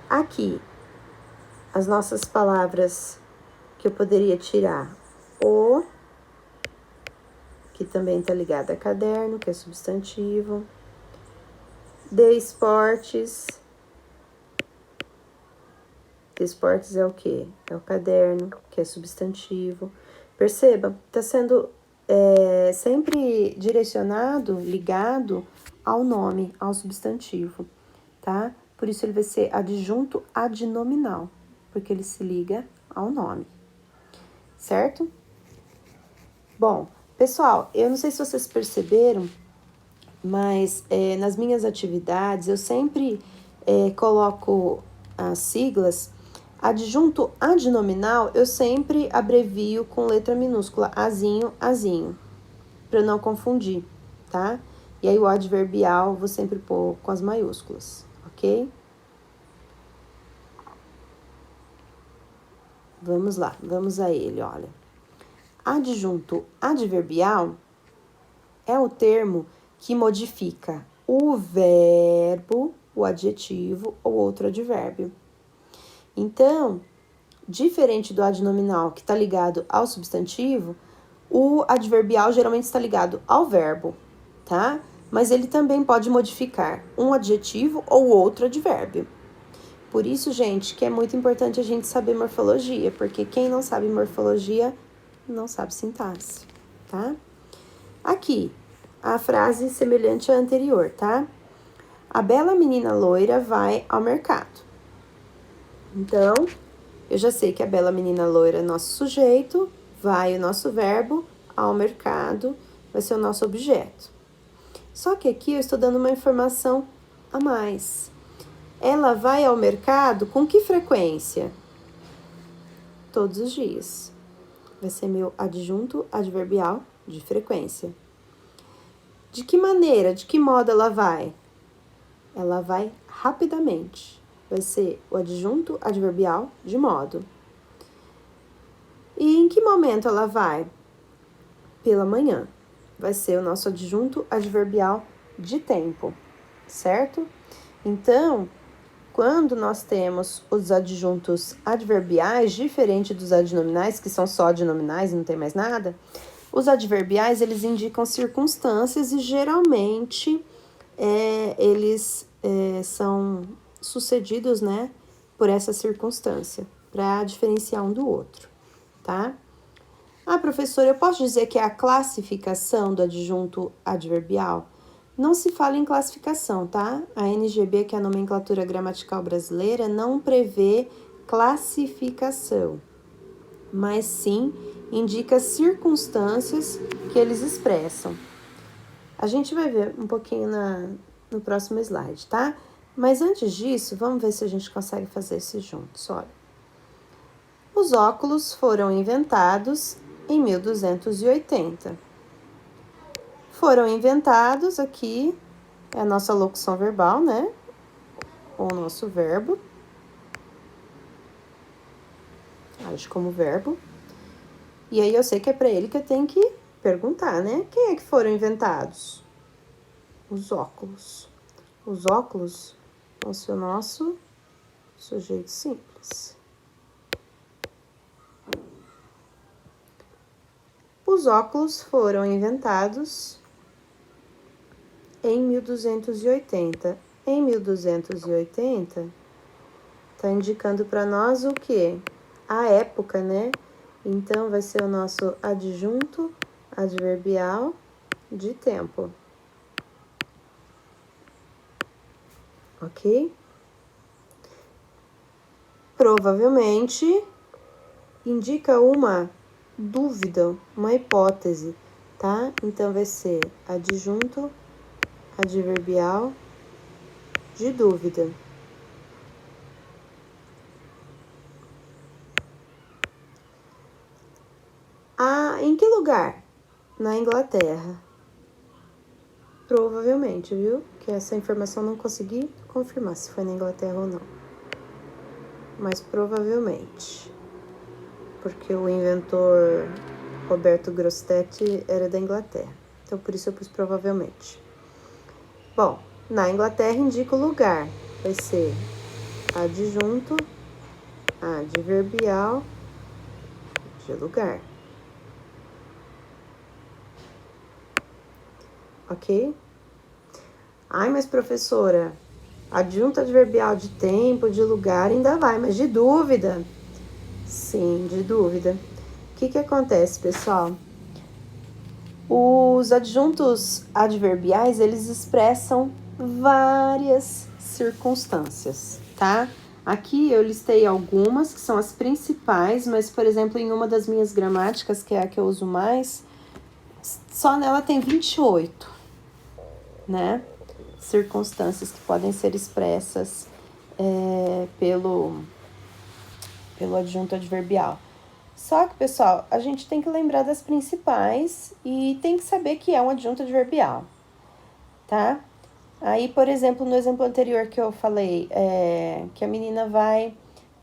Aqui, as nossas palavras que eu poderia tirar. O, que também tá ligado a caderno, que é substantivo. De esportes. De esportes é o quê? É o caderno, que é substantivo. Perceba, tá sendo sempre direcionado, ligado ao nome, ao substantivo, tá? Por isso ele vai ser adjunto adnominal, porque ele se liga ao nome, certo? Bom, pessoal, eu não sei se vocês perceberam, mas nas minhas atividades eu sempre coloco as siglas. Adjunto adnominal eu sempre abrevio com letra minúscula, azinho, azinho, para não confundir, tá? E aí o adverbial eu vou sempre pôr com as maiúsculas, ok? Vamos lá, vamos a ele, olha. Adjunto adverbial é o termo que modifica o verbo, o adjetivo ou outro advérbio. Então, diferente do adnominal, que está ligado ao substantivo, o adverbial geralmente está ligado ao verbo, tá? Mas ele também pode modificar um adjetivo ou outro advérbio. Por isso, gente, que é muito importante a gente saber morfologia, porque quem não sabe morfologia não sabe sintaxe, tá? Aqui, a frase semelhante à anterior, tá? A bela menina loira vai ao mercado. Então, eu já sei que a bela menina loira é nosso sujeito, vai o nosso verbo, ao mercado, vai ser o nosso objeto. Só que aqui eu estou dando uma informação a mais. Ela vai ao mercado com que frequência? Todos os dias. Vai ser meu adjunto adverbial de frequência. De que maneira, de que modo ela vai? Ela vai rapidamente. Vai ser o adjunto adverbial de modo. E em que momento ela vai? Pela manhã. Vai ser o nosso adjunto adverbial de tempo, certo? Então, quando nós temos os adjuntos adverbiais, diferente dos adnominais, que são só adnominais e não tem mais nada, os adverbiais, eles indicam circunstâncias e geralmente eles são sucedidos, né, por essa circunstância, para diferenciar um do outro, tá? Ah, professora, eu posso dizer que é a classificação do adjunto adverbial? Não se fala em classificação, tá? A NGB, que é a Nomenclatura Gramatical Brasileira, não prevê classificação, mas sim indica circunstâncias que eles expressam. A gente vai ver um pouquinho no próximo slide, tá? Mas antes disso, vamos ver se a gente consegue fazer isso juntos. Olha, os óculos foram inventados em 1280. Foram inventados aqui, é a nossa locução verbal, né? O nosso verbo. Age como verbo. E aí eu sei que é para ele que eu tenho que perguntar, né? Quem é que foram inventados? Os óculos. Os óculos vão ser o nosso sujeito simples. Os óculos foram inventados em 1280. Em 1280, tá indicando para nós o quê? A época, né? Então, vai ser o nosso adjunto adverbial de tempo. Ok? Provavelmente indica uma dúvida, uma hipótese, tá? Então, vai ser adjunto adverbial de dúvida. Ah, em que lugar? Na Inglaterra. Provavelmente, viu? Que essa informação não consegui confirmar se foi na Inglaterra ou não. Mas provavelmente. Porque o inventor Roberto Grossetti era da Inglaterra. Então, por isso eu pus provavelmente. Bom, na Inglaterra indica o lugar. Vai ser adjunto adverbial de lugar. Ok? Ai, mas professora, adjunto adverbial de tempo, de lugar, ainda vai, mas de dúvida? Sim, de dúvida. O que acontece, pessoal? Os adjuntos adverbiais, eles expressam várias circunstâncias, tá? Aqui eu listei algumas que são as principais, mas, por exemplo, em uma das minhas gramáticas, que é a que eu uso mais, só nela tem 28, né? Circunstâncias que podem ser expressas pelo adjunto adverbial. Só que, pessoal, a gente tem que lembrar das principais e tem que saber que é um adjunto adverbial, tá? Aí, por exemplo, no exemplo anterior que eu falei, que a menina vai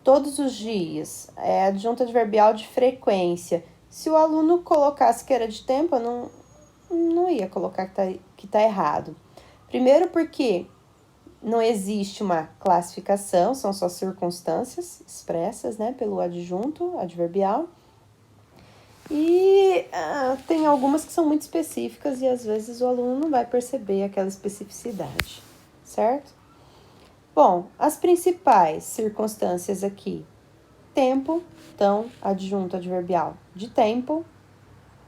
todos os dias, é adjunto adverbial de frequência. Se o aluno colocasse que era de tempo, eu não ia colocar que tá errado. Primeiro porque não existe uma classificação, são só circunstâncias expressas, né, pelo adjunto adverbial. E tem algumas que são muito específicas e às vezes o aluno não vai perceber aquela especificidade, certo? Bom, as principais circunstâncias aqui. Tempo, então, adjunto adverbial de tempo,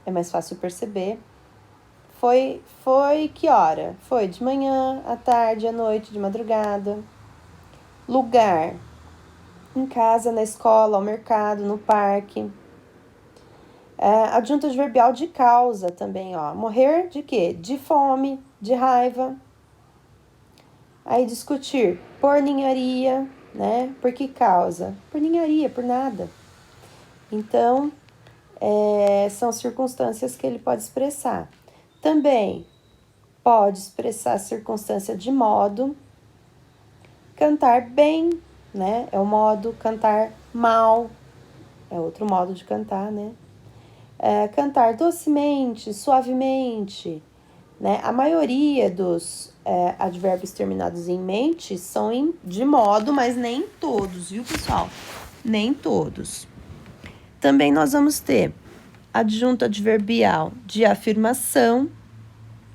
é mais fácil perceber. Foi que hora? Foi de manhã, à tarde, à noite, de madrugada. Lugar, em casa, na escola, ao mercado, no parque. Adjunto adverbial de causa também, ó. Morrer de quê? De fome, de raiva. Aí discutir, por ninharia, né? Por que causa? Por ninharia, por nada. Então, são circunstâncias que ele pode expressar. Também pode expressar circunstância de modo. Cantar bem, né? É o modo. Cantar mal é outro modo de cantar, né? Cantar docemente, suavemente, né? A maioria dos advérbios terminados em mente são de modo, mas nem todos, viu, pessoal? Nem todos. Também nós vamos ter adjunto adverbial de afirmação,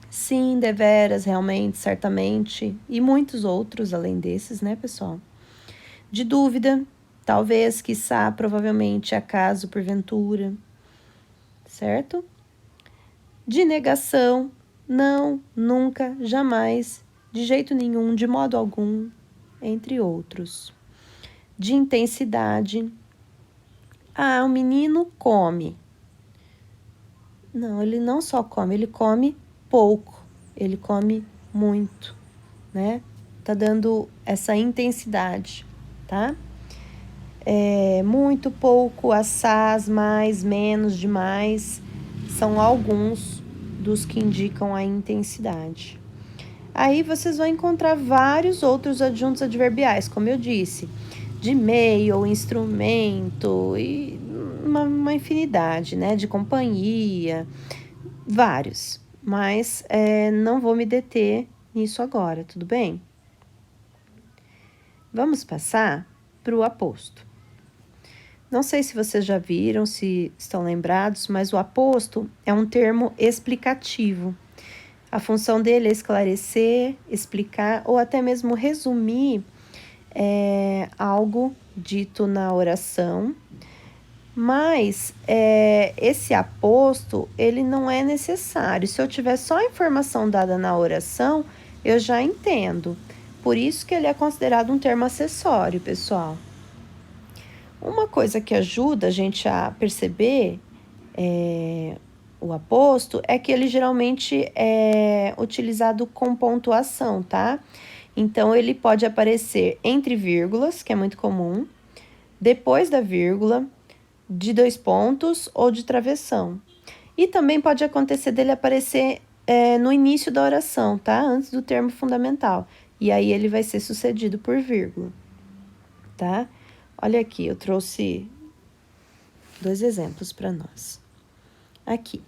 sim, deveras, realmente, certamente, e muitos outros além desses, né, pessoal? De dúvida, talvez, quiçá, provavelmente, acaso, porventura. certo? De negação, não, nunca, jamais, de jeito nenhum, de modo algum, entre outros. De intensidade, o menino come. Não, ele não só come, ele come pouco, ele come muito, né? Tá dando essa intensidade, tá? Muito, pouco, assaz, mais, menos, demais, são alguns dos que indicam a intensidade. Aí vocês vão encontrar vários outros adjuntos adverbiais, como eu disse, de meio, instrumento e uma infinidade, né? De companhia, vários. Mas não vou me deter nisso agora, tudo bem? Vamos passar para o aposto. Não sei se vocês já viram, se estão lembrados, mas o aposto é um termo explicativo. A função dele é esclarecer, explicar ou até mesmo resumir algo dito na oração. Mas esse aposto, ele não é necessário. Se eu tiver só a informação dada na oração, eu já entendo. Por isso que ele é considerado um termo acessório, pessoal. Uma coisa que ajuda a gente a perceber o aposto é que ele geralmente é utilizado com pontuação, tá? Então, ele pode aparecer entre vírgulas, que é muito comum, depois da vírgula, de 2 pontos ou de travessão. E também pode acontecer dele aparecer no início da oração, tá? Antes do termo fundamental. E aí ele vai ser sucedido por vírgula, tá? Olha aqui, eu trouxe 2 exemplos para nós. Aqui.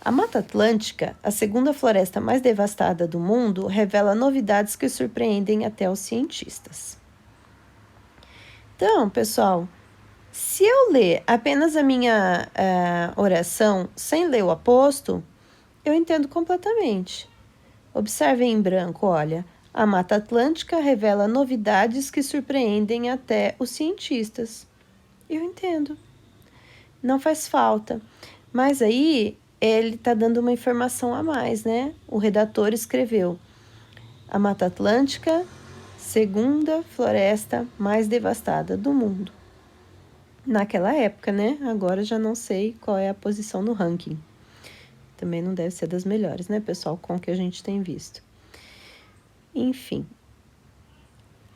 A Mata Atlântica, a segunda floresta mais devastada do mundo, revela novidades que surpreendem até os cientistas. Então, pessoal, se eu ler apenas a minha oração sem ler o aposto, eu entendo completamente. Observem em branco, olha. A Mata Atlântica revela novidades que surpreendem até os cientistas. Eu entendo. Não faz falta. Mas aí, ele está dando uma informação a mais, né? O redator escreveu: a Mata Atlântica, segunda floresta mais devastada do mundo. Naquela época, né? Agora já não sei qual é a posição no ranking. Também não deve ser das melhores, né, pessoal? Com o que a gente tem visto. Enfim.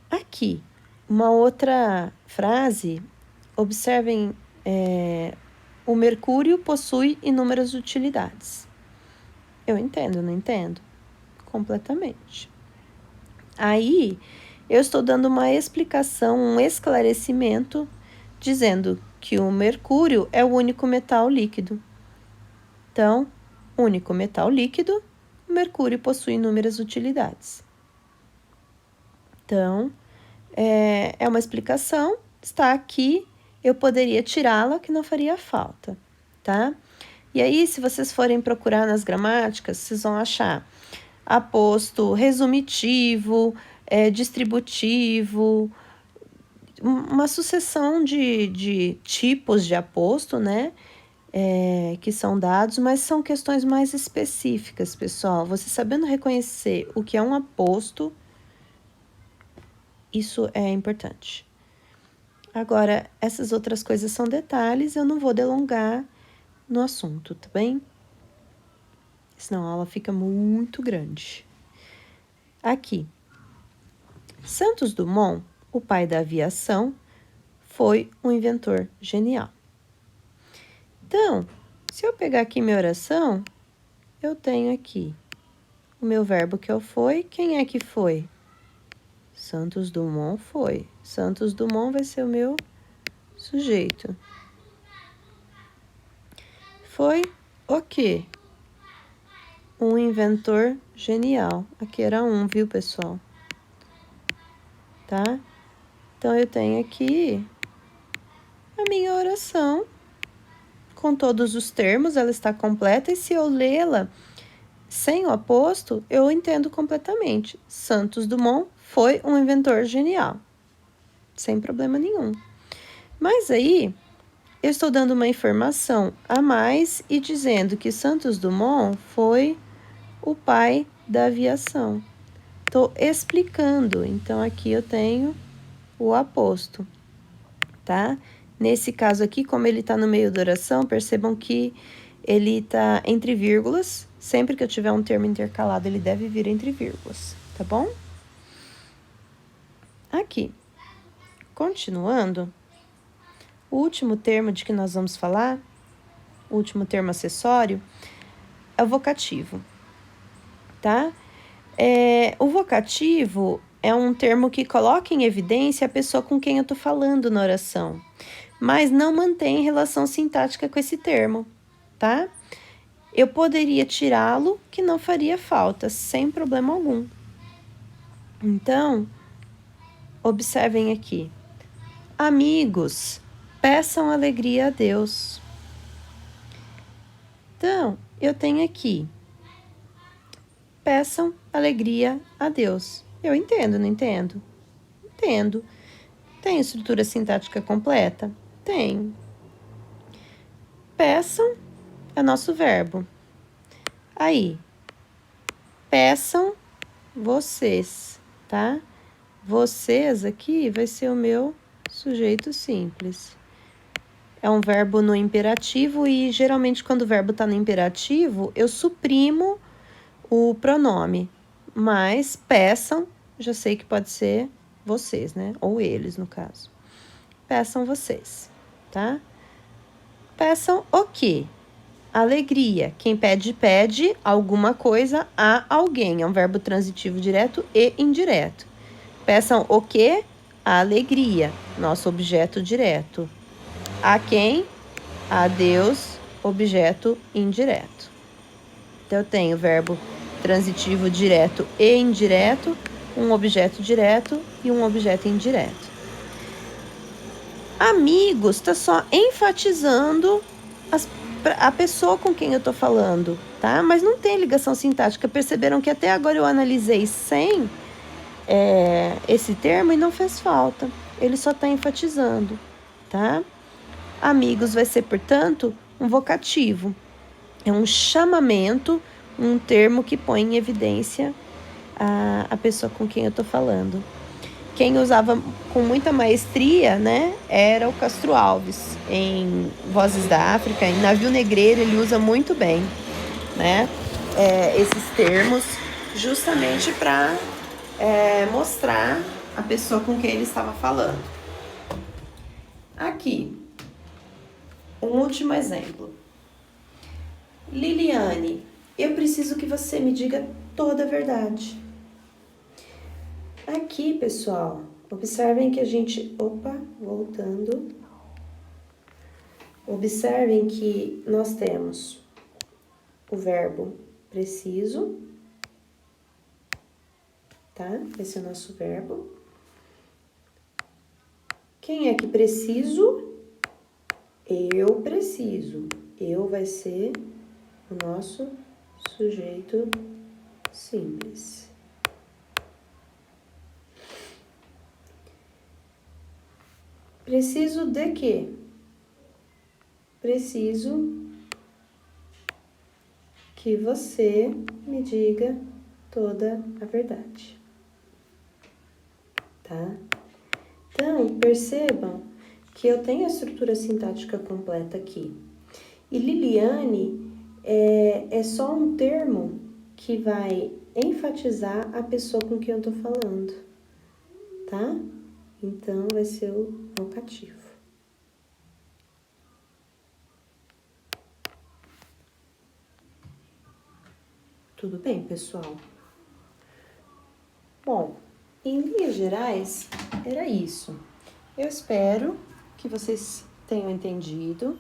Aqui, uma outra frase. Observem, o mercúrio possui inúmeras utilidades. Eu entendo, não entendo? Completamente. Aí, eu estou dando uma explicação, um esclarecimento, dizendo que o mercúrio é o único metal líquido. Então, único metal líquido, o mercúrio possui inúmeras utilidades. Então, é uma explicação, está aqui, eu poderia tirá-la que não faria falta, tá? E aí, se vocês forem procurar nas gramáticas, vocês vão achar aposto resumitivo, distributivo, uma sucessão de tipos de aposto, né? Que são dados, mas são questões mais específicas, pessoal. Você sabendo reconhecer o que é um aposto, isso é importante. Agora, essas outras coisas são detalhes, eu não vou delongar no assunto, tá bem? Senão a aula fica muito grande. Aqui. Santos Dumont, o pai da aviação, foi um inventor genial. Então, se eu pegar aqui minha oração, eu tenho aqui o meu verbo que eu foi. Quem é que foi? Santos Dumont foi. Santos Dumont vai ser o meu sujeito. Foi o quê? Um inventor genial. Aqui era um, viu, pessoal? Tá? Então, eu tenho aqui a minha oração com todos os termos, ela está completa, e se eu lê-la sem o aposto, eu entendo completamente. Santos Dumont foi um inventor genial. Sem problema nenhum. Mas aí, eu estou dando uma informação a mais e dizendo que Santos Dumont foi o pai da aviação. Estou explicando, então aqui eu tenho o aposto, tá? Nesse caso aqui, como ele está no meio da oração, percebam que ele está entre vírgulas. Sempre que eu tiver um termo intercalado, ele deve vir entre vírgulas, tá bom? Aqui, continuando, o último termo de que nós vamos falar, o último termo acessório, é o vocativo, tá? O vocativo é um termo que coloca em evidência a pessoa com quem eu tô falando na oração, mas não mantém relação sintática com esse termo, tá? Eu poderia tirá-lo, que não faria falta, sem problema algum. Então, observem aqui. Amigos, peçam alegria a Deus. Então, eu tenho aqui. Peçam alegria a Deus. Eu entendo, não entendo? Entendo. Tem estrutura sintática completa? Tem. Peçam é nosso verbo. Aí, peçam vocês, tá? Vocês aqui vai ser o meu sujeito simples. É um verbo no imperativo e geralmente quando o verbo está no imperativo, eu suprimo o pronome. Mas peçam, já sei que pode ser vocês, né? Ou eles, no caso. Peçam vocês, tá? Peçam o quê? Alegria. Quem pede, pede alguma coisa a alguém. É um verbo transitivo direto e indireto. Peçam o quê? A alegria, nosso objeto direto. A quem? A Deus, objeto indireto. Então, eu tenho verbo transitivo direto e indireto, um objeto direto e um objeto indireto. Amigos, está só enfatizando a pessoa com quem eu estou falando, tá? Mas não tem ligação sintática. Perceberam que até agora eu analisei sem esse termo e não fez falta. Ele só está enfatizando, tá? Amigos vai ser, portanto, um vocativo. É um chamamento, um termo que põe em evidência a pessoa com quem eu estou falando. Quem usava com muita maestria, né, era o Castro Alves. Em Vozes da África, em Navio Negreiro, ele usa muito bem, né, esses termos, justamente para mostrar a pessoa com quem ele estava falando. Aqui, um último exemplo. Liliane, eu preciso que você me diga toda a verdade. Aqui, pessoal, observem que a gente... voltando. Observem que nós temos o verbo preciso, tá? Esse é o nosso verbo. Quem é que preciso? Eu preciso. Eu vai ser o nosso sujeito simples. Preciso de quê? Preciso que você me diga toda a verdade, tá? Então, percebam que eu tenho a estrutura sintática completa aqui. E Liliane é só um termo que vai enfatizar a pessoa com quem eu tô falando, tá? Então, vai ser o vocativo. Tudo bem, pessoal? Bom, em linhas gerais, era isso. Eu espero que vocês tenham entendido.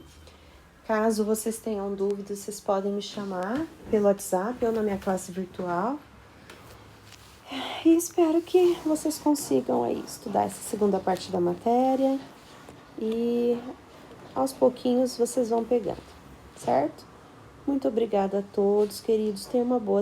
Caso vocês tenham dúvidas, vocês podem me chamar pelo WhatsApp ou na minha classe virtual. E espero que vocês consigam aí estudar essa segunda parte da matéria e aos pouquinhos vocês vão pegando, certo? Muito obrigada a todos, queridos. Tenham uma boa